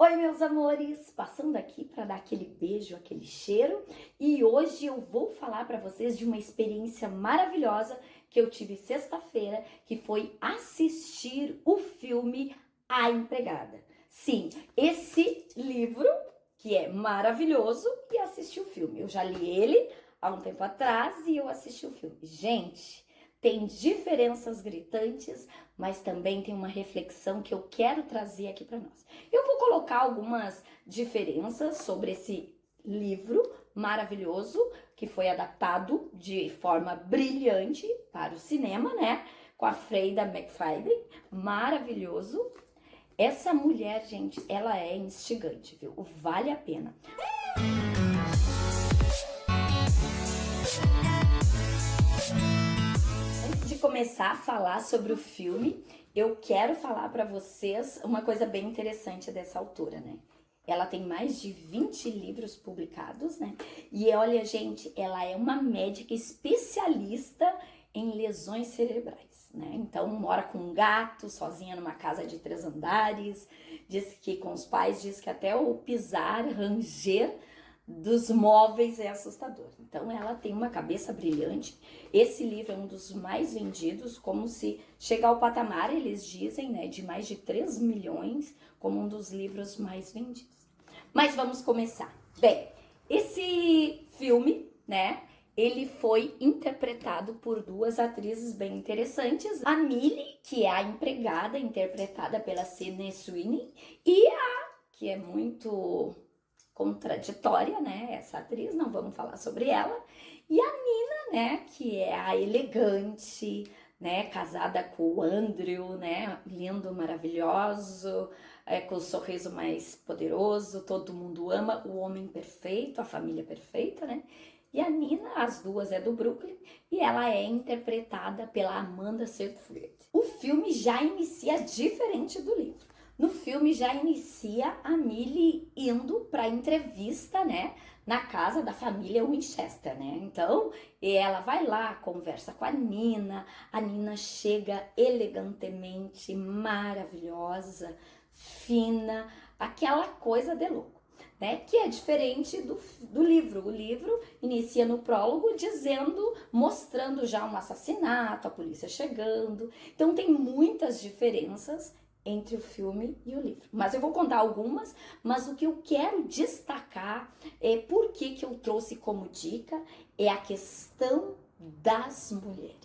Oi, meus amores! Passando aqui para dar aquele beijo, aquele cheiro. E hoje eu vou falar para vocês de uma experiência maravilhosa que eu tive sexta-feira, que foi assistir o filme A Empregada. Sim, esse livro que é maravilhoso e assisti o filme. Eu já li ele há um tempo atrás e eu assisti o filme. Gente, tem diferenças gritantes, mas também tem uma reflexão que eu quero trazer aqui para nós. Eu vou colocar algumas diferenças sobre esse livro maravilhoso que foi adaptado de forma brilhante para o cinema, né? Com a Freida McFadden, maravilhoso. Essa mulher, gente, ela é instigante, viu? Vale a pena. Antes de começar a falar sobre o filme, eu quero falar para vocês uma coisa bem interessante dessa autora, né? Ela tem mais de 20 livros publicados, né? E olha, gente, ela é uma médica especialista em lesões cerebrais, né? Então, mora com um gato, sozinha numa casa de 3 andares. Diz que com os pais, diz que até o pisar, ranger dos móveis é assustador. Então ela tem uma cabeça brilhante. Esse livro é um dos mais vendidos, como se chega ao patamar, eles dizem, né, de mais de 3 milhões, como um dos livros mais vendidos. Mas vamos começar. Bem, esse filme, né, ele foi interpretado por 2 atrizes bem interessantes. A Millie, que é a empregada, interpretada pela Sydney Sweeney, e a que é muito contraditória, né, essa atriz, não vamos falar sobre ela, e a Nina, né, que é a elegante, né, casada com o Andrew, né, lindo, maravilhoso, com o sorriso mais poderoso, todo mundo ama, o homem perfeito, a família perfeita, né, e a Nina, as duas é do Brooklyn, e ela é interpretada pela Amanda Seyfried. O filme já inicia diferente do livro. No filme já inicia a Millie indo para entrevista, né, na casa da família Winchester, né? Então, ela vai lá, conversa com a Nina chega elegantemente, maravilhosa, fina, aquela coisa de louco, né? Que é diferente do livro. O livro inicia no prólogo dizendo, mostrando já um assassinato, a polícia chegando. Então, tem muitas diferenças entre o filme e o livro. Mas eu vou contar algumas, mas o que eu quero destacar é por que eu trouxe como dica é a questão das mulheres.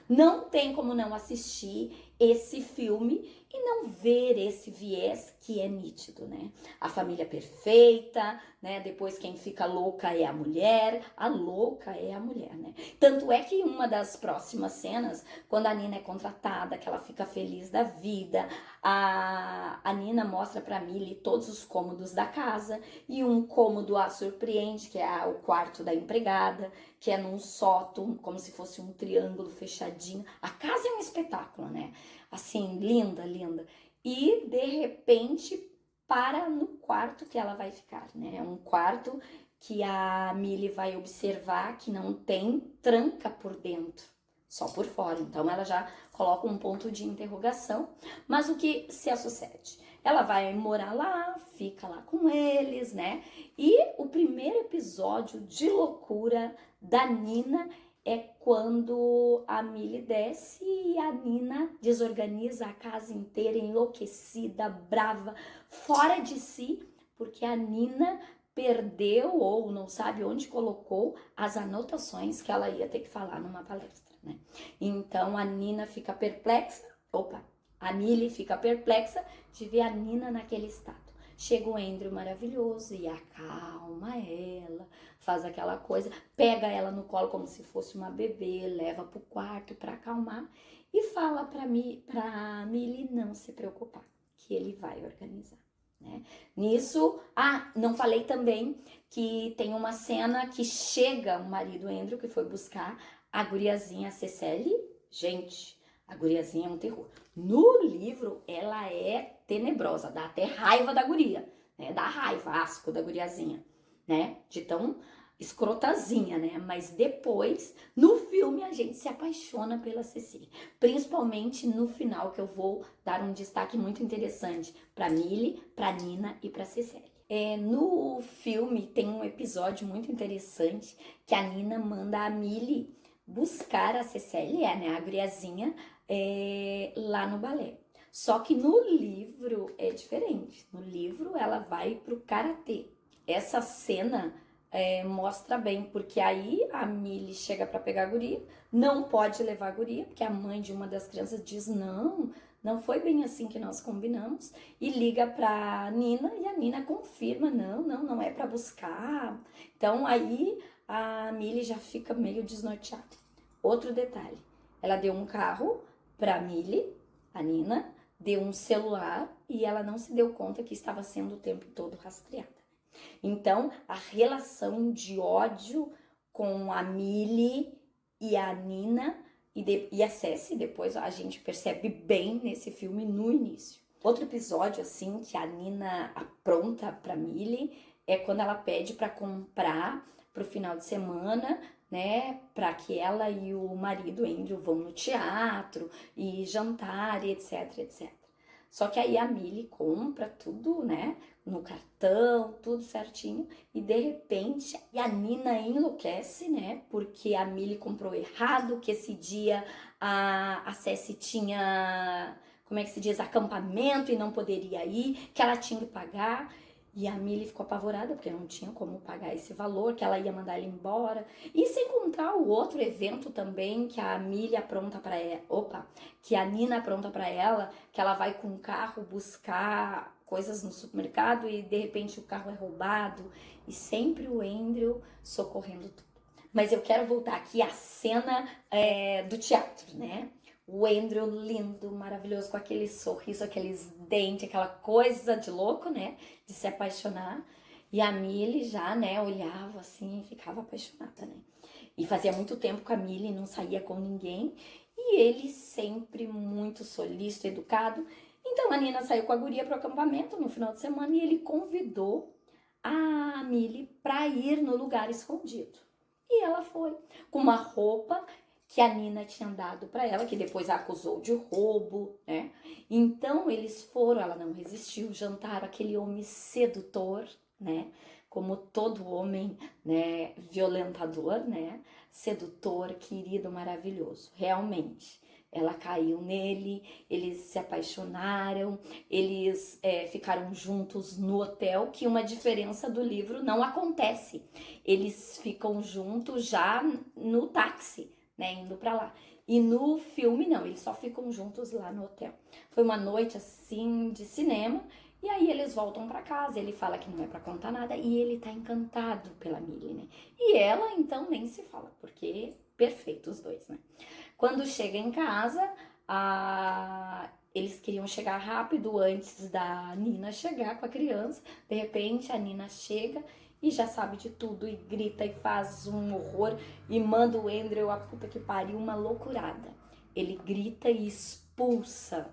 Não tem como não assistir esse filme e não ver esse viés que é nítido, né? A família perfeita, né? Depois quem fica louca é a louca é a mulher, né? Tanto é que uma das próximas cenas, quando a Nina é contratada, que ela fica feliz da vida, a Nina mostra pra Millie todos os cômodos da casa e um cômodo a surpreende, que é o quarto da empregada, que é num sótão, como se fosse um triângulo fechadinho. A casa é um espetáculo, né? Assim, linda, linda. E, de repente, para no quarto que ela vai ficar, né? É um quarto que a Millie vai observar que não tem tranca por dentro, só por fora. Então, ela já coloca um ponto de interrogação. Mas o que se sucede? Ela vai morar lá, fica lá com eles, né? E o primeiro episódio de loucura da Nina é quando a Millie desce e a Nina desorganiza a casa inteira, enlouquecida, brava, fora de si, porque a Nina perdeu ou não sabe onde colocou as anotações que ela ia ter que falar numa palestra, né? Então a Nina fica perplexa, a Millie fica perplexa de ver a Nina naquele estado. Chega o Andrew maravilhoso e acalma ela, faz aquela coisa, pega ela no colo como se fosse uma bebê, leva pro quarto para acalmar e fala pra Millie não se preocupar, que ele vai organizar, né? Nisso, não falei também que tem uma cena que chega o marido Andrew, que foi buscar a guriazinha Cecily. Gente, a guriazinha é um terror. No livro, ela é tenebrosa, dá até raiva da guria, né? Dá raiva, asco da guriazinha, né? De tão escrotazinha, né? Mas depois, no filme, a gente se apaixona pela Cecília. Principalmente no final, que eu vou dar um destaque muito interessante pra Millie, pra Nina e pra Cecília. No filme tem um episódio muito interessante que a Nina manda a Millie buscar a Cecília, né, a guriazinha, lá no balé. Só que no livro é diferente. No livro ela vai pro karatê. Essa cena mostra bem, porque aí a Millie chega para pegar a guria, não pode levar a guria, porque a mãe de uma das crianças diz não foi bem assim que nós combinamos, e liga pra Nina, e a Nina confirma, não é para buscar. Então aí a Millie já fica meio desnorteada. Outro detalhe, ela deu um carro pra Millie, a Nina, deu um celular, e ela não se deu conta que estava sendo o tempo todo rastreada. Então, a relação de ódio com a Millie e a Nina e a Ceci, depois a gente percebe bem nesse filme no início. Outro episódio, assim, que a Nina apronta pra Millie é quando ela pede pra comprar pro final de semana, né, pra que ela e o marido, Andrew, vão no teatro e jantar e etc, etc. Só que aí a Millie compra tudo, né, no cartão, tudo certinho, e de repente a Nina enlouquece, né, porque a Millie comprou errado, que esse dia a Ceci tinha, como é que se diz, acampamento e não poderia ir, que ela tinha que pagar. E a Millie ficou apavorada, porque não tinha como pagar esse valor, que ela ia mandar ele embora. E sem contar o outro evento também, que a Millie apronta pra ela, que a Nina apronta pra ela, que ela vai com o carro buscar coisas no supermercado e de repente o carro é roubado. E sempre o Andrew socorrendo tudo. Mas eu quero voltar aqui à cena do teatro, né? O Andrew lindo, maravilhoso, com aquele sorriso, aqueles dentes, aquela coisa de louco, né? De se apaixonar. E a Millie já, né, olhava assim e ficava apaixonada, né? E fazia muito tempo que a Millie não saía com ninguém. E ele sempre muito solícito, educado. Então a Nina saiu com a guria pro acampamento no final de semana e ele convidou a Millie para ir no lugar escondido. E ela foi com uma roupa que a Nina tinha dado para ela, que depois a acusou de roubo, né? Então eles foram, ela não resistiu, jantaram, aquele homem sedutor, né? Como todo homem, né, violentador, né? Sedutor, querido, maravilhoso, realmente. Ela caiu nele, eles se apaixonaram, eles ficaram juntos no hotel, que uma diferença do livro não acontece. Eles ficam juntos já no táxi, né, indo pra lá. E no filme não, eles só ficam juntos lá no hotel. Foi uma noite assim de cinema, e aí eles voltam pra casa, ele fala que não é pra contar nada, e ele tá encantado pela Millie, né? E ela então nem se fala, porque perfeito os dois, né? Quando chega em casa, eles queriam chegar rápido antes da Nina chegar com a criança. De repente a Nina chega e já sabe de tudo, e grita e faz um horror, e manda o Andrew, a puta que pariu, uma loucurada. Ele grita e expulsa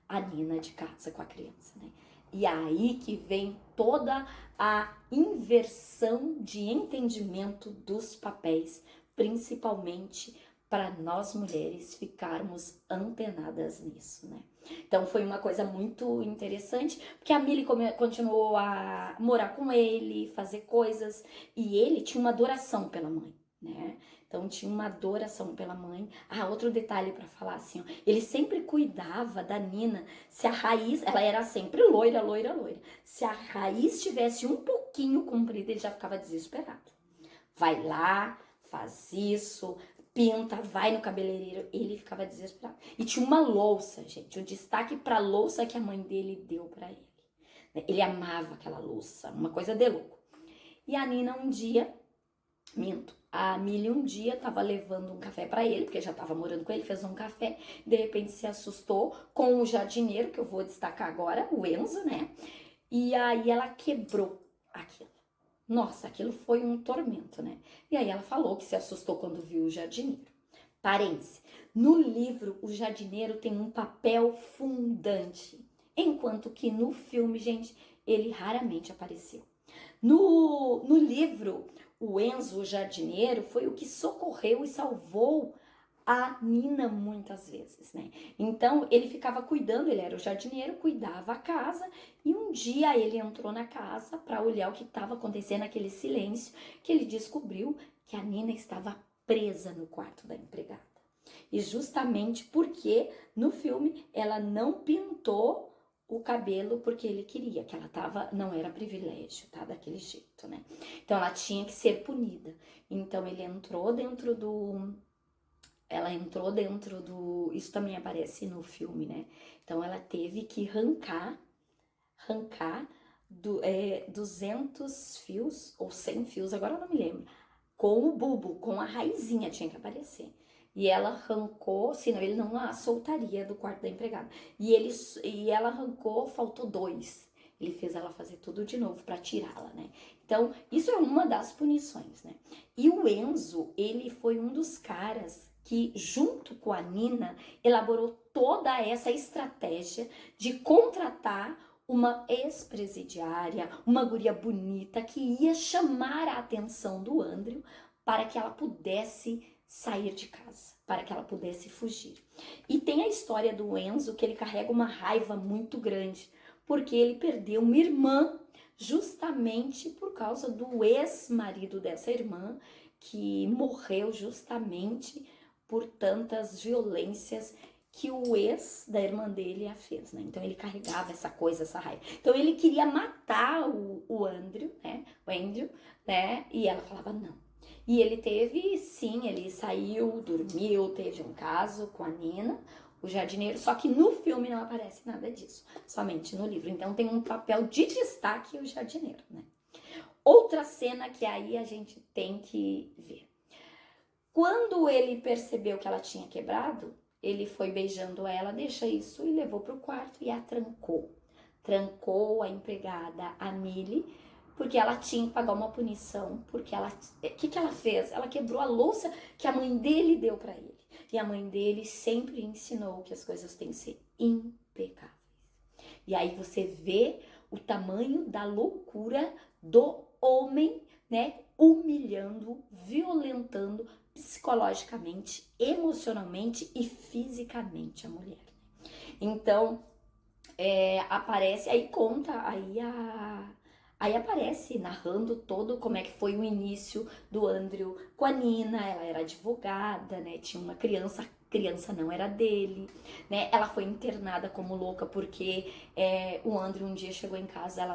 a Nina de casa com a criança, né? E aí que vem toda a inversão de entendimento dos papéis, principalmente para nós mulheres ficarmos antenadas nisso, né? Então foi uma coisa muito interessante, porque a Millie continuou a morar com ele, fazer coisas, e ele tinha uma adoração pela mãe, né? Então tinha uma adoração pela mãe. Outro detalhe para falar assim, ó, ele sempre cuidava da Nina, se a raiz, ela era sempre loira, loira, loira. Se a raiz tivesse um pouquinho comprida, ele já ficava desesperado. Vai lá, faz isso, pinta, vai no cabeleireiro, ele ficava desesperado. E tinha uma louça, gente, o destaque pra louça que a mãe dele deu pra ele. Ele amava aquela louça, uma coisa de louco. E a Nina a Millie um dia tava levando um café pra ele, porque já tava morando com ele, fez um café, de repente se assustou com o jardineiro, que eu vou destacar agora, o Enzo, né? E aí ela quebrou aquilo. Nossa, aquilo foi um tormento, né? E aí ela falou que se assustou quando viu o jardineiro. Parêntese, no livro o jardineiro tem um papel fundante, enquanto que no filme, gente, ele raramente apareceu. No livro, o Enzo, o jardineiro, foi o que socorreu e salvou a Nina muitas vezes, né? Então ele ficava cuidando, ele era o jardineiro, cuidava a casa e um dia ele entrou na casa para olhar o que estava acontecendo, aquele silêncio, que ele descobriu que a Nina estava presa no quarto da empregada. E justamente porque no filme ela não pintou o cabelo porque ele queria, que ela tava, não era privilégio, tá? Daquele jeito, né? Então ela tinha que ser punida. Então ele entrou dentro do. Ela entrou dentro do. Isso também aparece no filme, né? Então ela teve que arrancar 200 fios, ou 100 fios, agora eu não me lembro, com o bulbo, com a raizinha, tinha que aparecer. E ela arrancou, senão ele não a soltaria do quarto da empregada. E ela arrancou, faltou 2. Ele fez ela fazer tudo de novo para tirá-la, né? Então, isso é uma das punições, né? E o Enzo, ele foi um dos caras que, junto com a Nina, elaborou toda essa estratégia de contratar uma ex-presidiária, uma guria bonita que ia chamar a atenção do Andrew para que ela pudesse sair de casa, para que ela pudesse fugir. E tem a história do Enzo que ele carrega uma raiva muito grande, porque ele perdeu uma irmã justamente por causa do ex-marido dessa irmã, que morreu justamente por tantas violências que o ex da irmã dele a fez, né? Então ele carregava essa coisa, essa raiva. Então ele queria matar o Andrew, né? O Andrew, né? E ela falava não. E ele teve, sim, ele saiu, dormiu, teve um caso com a Nina, o jardineiro, só que no filme não aparece nada disso, somente no livro. Então tem um papel de destaque o jardineiro, né? Outra cena que aí a gente tem que ver. Quando ele percebeu que ela tinha quebrado, ele foi beijando ela, deixa isso, e levou para o quarto e a trancou. Trancou a empregada, a Millie, porque ela tinha que pagar uma punição, porque ela... O que ela fez? Ela quebrou a louça que a mãe dele deu para ele. E a mãe dele sempre ensinou que as coisas têm que ser impecáveis. E aí você vê o tamanho da loucura do homem, né? Humilhando, violentando psicologicamente, emocionalmente e fisicamente a mulher. Então, aparece, aí conta, aí aparece narrando todo como é que foi o início do Andrew com a Nina. Ela era advogada, né? Tinha uma criança não era dele, né? Ela foi internada como louca porque o Andrew um dia chegou em casa,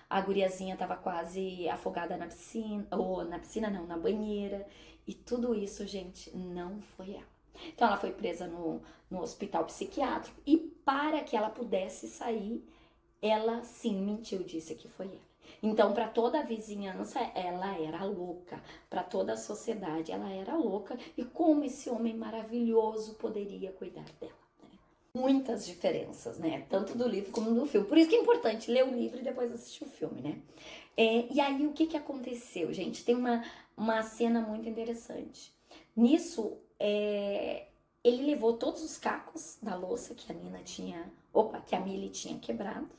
a guriazinha tava quase afogada na piscina, ou na piscina não, na banheira, e tudo isso, gente, não foi ela. Então ela foi presa no hospital psiquiátrico e para que ela pudesse sair, ela sim mentiu, disse que foi ela. Então, para toda a vizinhança, ela era louca. Para toda a sociedade, ela era louca. E como esse homem maravilhoso poderia cuidar dela? Né? Muitas diferenças, né? Tanto do livro como do filme. Por isso que é importante ler o livro e depois assistir o filme, né? E aí, o que aconteceu, gente? Tem uma cena muito interessante. Nisso, ele levou todos os cacos da louça que a Nina tinha... que a Millie tinha quebrado.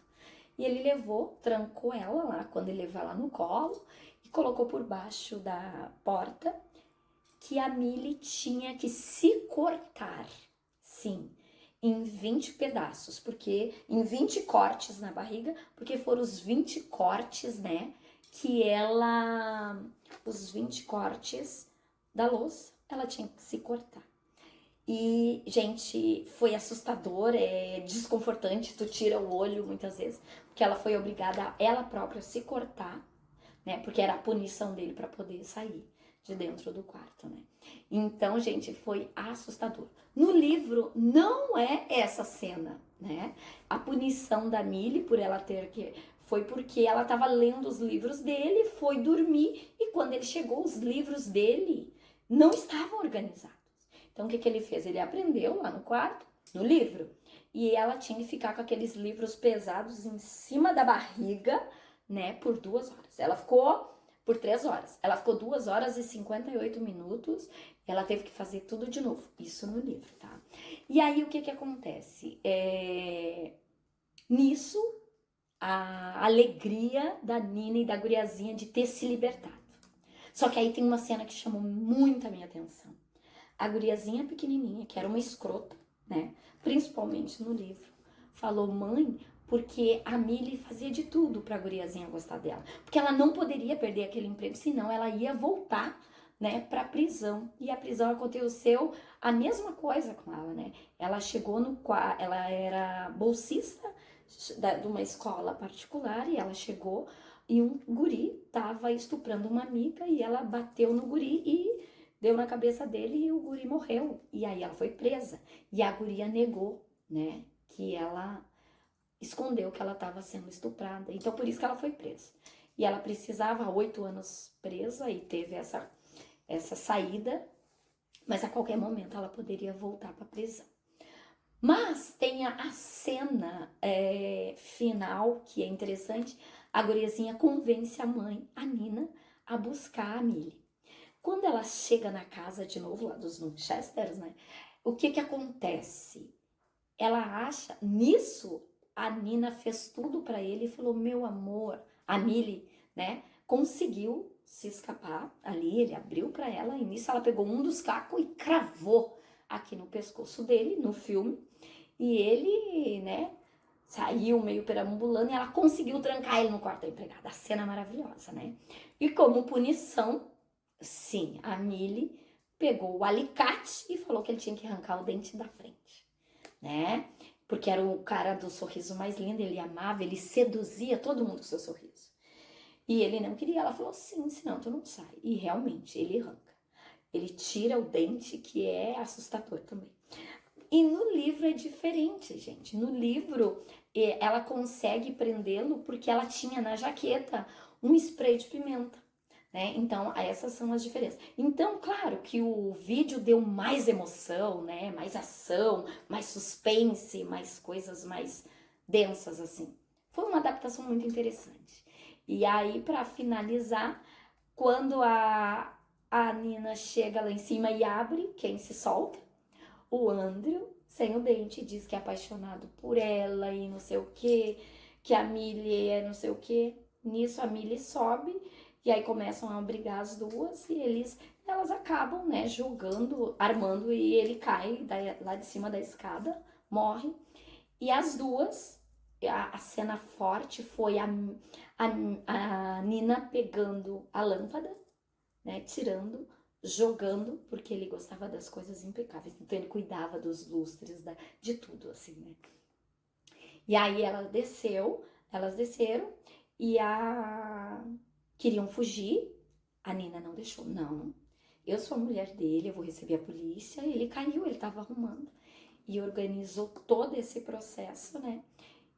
E ele levou, trancou ela lá, quando ele levou ela no colo, e colocou por baixo da porta que a Millie tinha que se cortar, sim, em 20 pedaços, porque em 20 cortes na barriga, porque foram os 20 cortes, né, os 20 cortes da louça, ela tinha que se cortar. E, gente, foi assustador, desconfortante, tu tira o olho muitas vezes, porque ela foi obrigada, ela própria, a se cortar, né? Porque era a punição dele para poder sair de dentro do quarto, né? Então, gente, foi assustador. No livro não é essa cena, né? A punição da Millie por ela ter que... foi porque ela estava lendo os livros dele, foi dormir, e quando ele chegou, os livros dele não estavam organizados. Então, o que ele fez? Ele aprendeu lá no quarto, no livro, e ela tinha que ficar com aqueles livros pesados em cima da barriga, né, por 2 horas. Ela ficou por 3 horas. Ela ficou 2 horas e 58 minutos, e ela teve que fazer tudo de novo. Isso no livro, tá? E aí, o que acontece? Nisso, a alegria da Nina e da guriazinha de ter se libertado. Só que aí tem uma cena que chamou muito a minha atenção. A guriazinha pequenininha, que era uma escrota, né? Principalmente no livro, falou: mãe, porque a Millie fazia de tudo pra guriazinha gostar dela. Porque ela não poderia perder aquele emprego, senão ela ia voltar, né, pra prisão. E a prisão aconteceu a mesma coisa com ela, né? Ela chegou ela era bolsista de uma escola particular e ela chegou e um guri tava estuprando uma amiga e ela bateu no guri e deu na cabeça dele e o guri morreu. E aí ela foi presa. E a guria negou, né, que ela escondeu que ela estava sendo estuprada. Então por isso que ela foi presa. E ela precisava 8 anos presa e teve essa saída, mas a qualquer momento ela poderia voltar para a prisão. Mas tem a cena final, que é interessante. A guriazinha convence a mãe, a Nina, a buscar a Millie. Quando ela chega na casa de novo, lá dos Winchesters, né? O que acontece? Ela acha, nisso, a Nina fez tudo para ele e falou: meu amor, a Millie, né? Conseguiu se escapar ali, ele abriu para ela e nisso ela pegou um dos cacos e cravou aqui no pescoço dele, no filme. E ele, né, saiu meio perambulando e ela conseguiu trancar ele no quarto da empregada. A cena maravilhosa, né? E como punição, sim, a Millie pegou o alicate e falou que ele tinha que arrancar o dente da frente, né? Porque era o cara do sorriso mais lindo, ele amava, ele seduzia todo mundo com seu sorriso. E ele não queria, ela falou: sim, senão tu não sai. E realmente, ele arranca. Ele tira o dente, que é assustador também. E no livro é diferente, gente. No livro, ela consegue prendê-lo porque ela tinha na jaqueta um spray de pimenta, né? Então, essas são as diferenças. Então, claro que o vídeo deu mais emoção, né? Mais ação, mais suspense, mais coisas mais densas, assim. Foi uma adaptação muito interessante. E aí, para finalizar, quando a Nina chega lá em cima e abre, quem se solta? O Andrew, sem o dente, diz que é apaixonado por ela e não sei o que a Millie é não sei o que. Nisso a Millie sobe e aí começam a brigar as duas e elas acabam, né, jogando, armando e ele cai lá de cima da escada, morre. E as duas, a cena forte foi a Nina pegando a lâmpada, né, tirando, jogando, porque ele gostava das coisas impecáveis, então ele cuidava dos lustres, de tudo, assim, né. E aí elas desceram e queriam fugir, a Nina não deixou, não, eu sou a mulher dele, eu vou receber a polícia, ele caiu, ele tava arrumando, e organizou todo esse processo, né,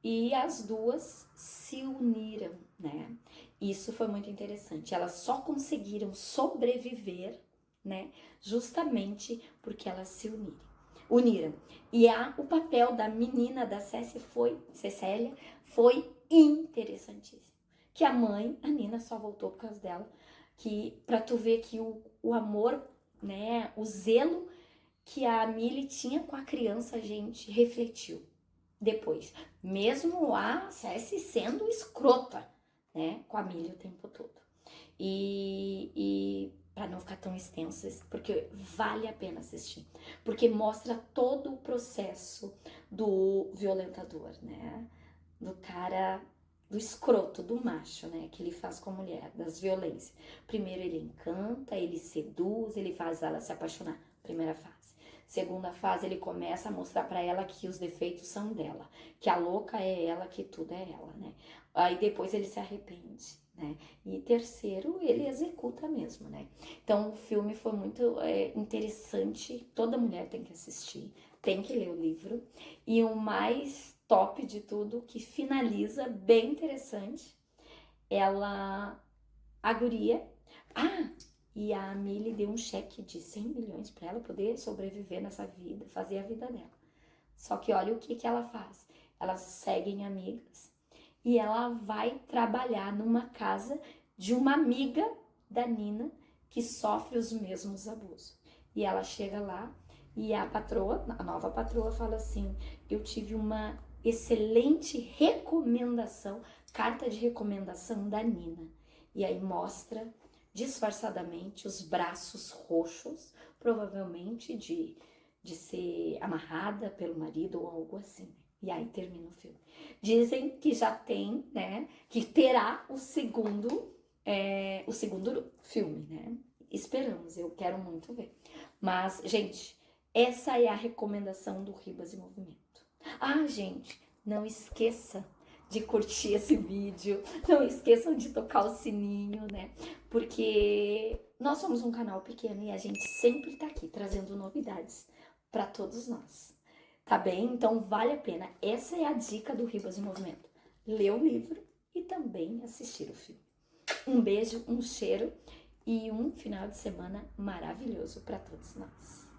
e as duas se uniram, né? Isso foi muito interessante. Elas só conseguiram sobreviver, né? Justamente porque elas se uniram. E o papel da menina da Cecília foi interessantíssimo. Que a mãe, a Nina, só voltou por causa dela. Que pra tu ver que o amor, né? O zelo que a Millie tinha com a criança, a gente refletiu depois, mesmo a Ceci sendo escrota, né, com a Millie o tempo todo. E para não ficar tão extenso, porque vale a pena assistir, porque mostra todo o processo do violentador, né, do cara, do escroto, do macho, né, que ele faz com a mulher, das violências. Primeiro ele encanta, ele seduz, ele faz ela se apaixonar, primeira fase. Segunda fase, ele começa a mostrar pra ela que os defeitos são dela, que a louca é ela, que tudo é ela, né? Aí depois ele se arrepende, né? E terceiro, ele executa mesmo, né? Então o filme foi muito interessante, toda mulher tem que assistir, tem que ler o livro. E o mais top de tudo, que finaliza, bem interessante, a guria... E a Millie deu um cheque de 100 milhões para ela poder sobreviver nessa vida, fazer a vida dela. Só que olha o que ela faz. Elas seguem amigas e ela vai trabalhar numa casa de uma amiga da Nina que sofre os mesmos abusos. E ela chega lá e a nova patroa fala assim: eu tive uma excelente recomendação, carta de recomendação da Nina. E aí mostra disfarçadamente os braços roxos, provavelmente de ser amarrada pelo marido ou algo assim. E aí termina o filme. Dizem que já tem, né, que terá o segundo filme, né? Esperamos, eu quero muito ver. Mas, gente, essa é a recomendação do Ribas em Movimento. Ah, gente, não esqueça de curtir esse vídeo, não esqueçam de tocar o sininho, né? Porque nós somos um canal pequeno e a gente sempre tá aqui trazendo novidades para todos nós. Tá bem? Então vale a pena. Essa é a dica do Ribas em Movimento. Ler o livro e também assistir o filme. Um beijo, um cheiro e um final de semana maravilhoso para todos nós.